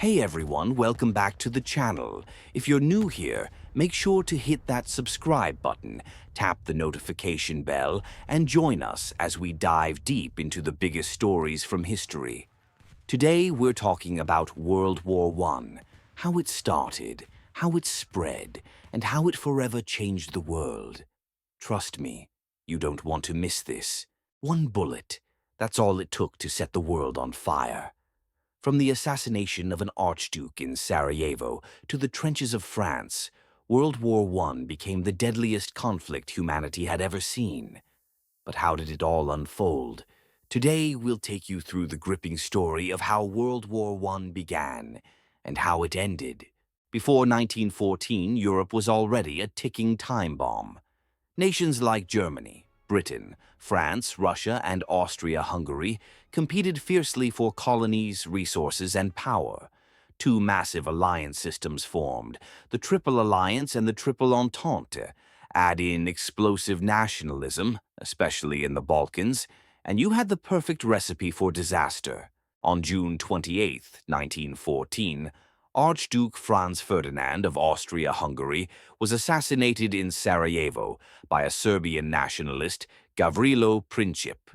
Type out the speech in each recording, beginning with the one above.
Hey everyone, welcome back to the channel. If you're new here, make sure to hit that subscribe button, tap the notification bell, and join us as we dive deep into the biggest stories from history. Today we're talking about World War I, how it started, how it spread, and how it forever changed the world. Trust me, you don't want to miss this. One bullet, that's all it took to set the world on fire. From the assassination of an archduke in Sarajevo to the trenches of France, World War I became the deadliest conflict humanity had ever seen. But how did it all unfold? Today, we'll take you through the gripping story of how World War I began and how it ended. Before 1914, Europe was already a ticking time bomb. Nations like Germany, Britain, France, Russia, and Austria-Hungary competed fiercely for colonies, resources, and power. Two massive alliance systems formed, the Triple Alliance and the Triple Entente. Add in explosive nationalism, especially in the Balkans, and you had the perfect recipe for disaster. On June 28, 1914, Archduke Franz Ferdinand of Austria-Hungary was assassinated in Sarajevo by a Serbian nationalist, Gavrilo Princip.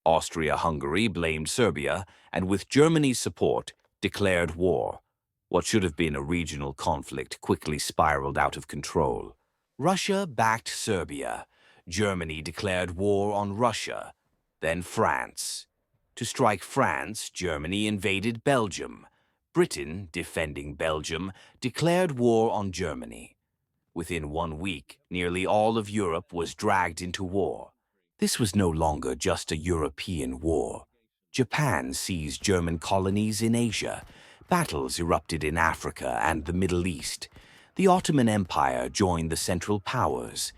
Austria-Hungary blamed Serbia and, with Germany's support, declared war. What should have been a regional conflict quickly spiraled out of control. Russia backed Serbia. Germany declared war on Russia. Then France. To strike France, Germany invaded Belgium. Britain, defending Belgium, declared war on Germany. Within 1 week, nearly all of Europe was dragged into war. This was no longer just a European war. Japan seized German colonies in Asia. Battles erupted in Africa and the Middle East. The Ottoman Empire joined the Central Powers.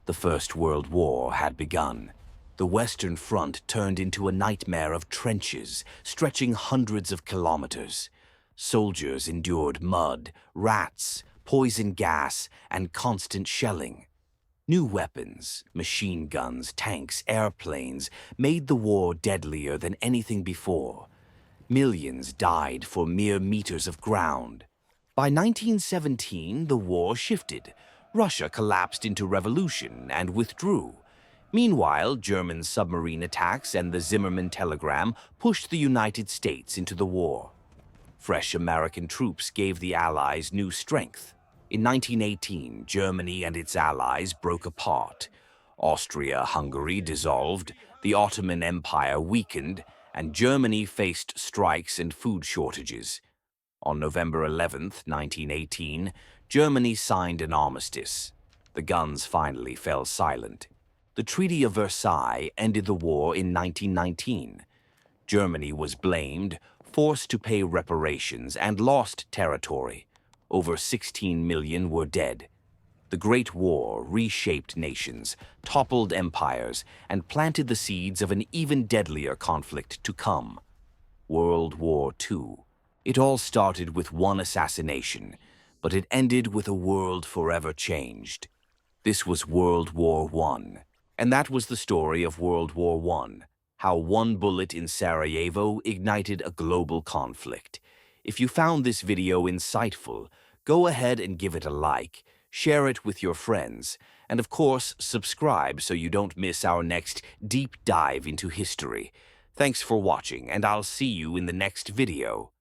The First World War had begun. The Western Front turned into a nightmare of trenches, stretching hundreds of kilometers. Soldiers endured mud, rats, poison gas, and constant shelling. New weapons, machine guns, tanks, airplanes, made the war deadlier than anything before. Millions died for mere meters of ground. By 1917, the war shifted. Russia collapsed into revolution and withdrew. Meanwhile, German submarine attacks and the Zimmermann telegram pushed the United States into the war. Fresh American troops gave the Allies new strength. In 1918, Germany and its allies broke apart. Austria-Hungary dissolved, the Ottoman Empire weakened, and Germany faced strikes and food shortages. On November 11, 1918, Germany signed an armistice. The guns finally fell silent. The Treaty of Versailles ended the war in 1919. Germany was blamed, forced to pay reparations, and lost territory. Over 16 million were dead. The Great War reshaped nations, toppled empires, and planted the seeds of an even deadlier conflict to come. World War II. It all started with one assassination, but it ended with a world forever changed. This was World War I, and that was the story of World War I. How one bullet in Sarajevo ignited a global conflict. If you found this video insightful, go ahead and give it a like, share it with your friends, and of course, subscribe so you don't miss our next deep dive into history. Thanks for watching, and I'll see you in the next video.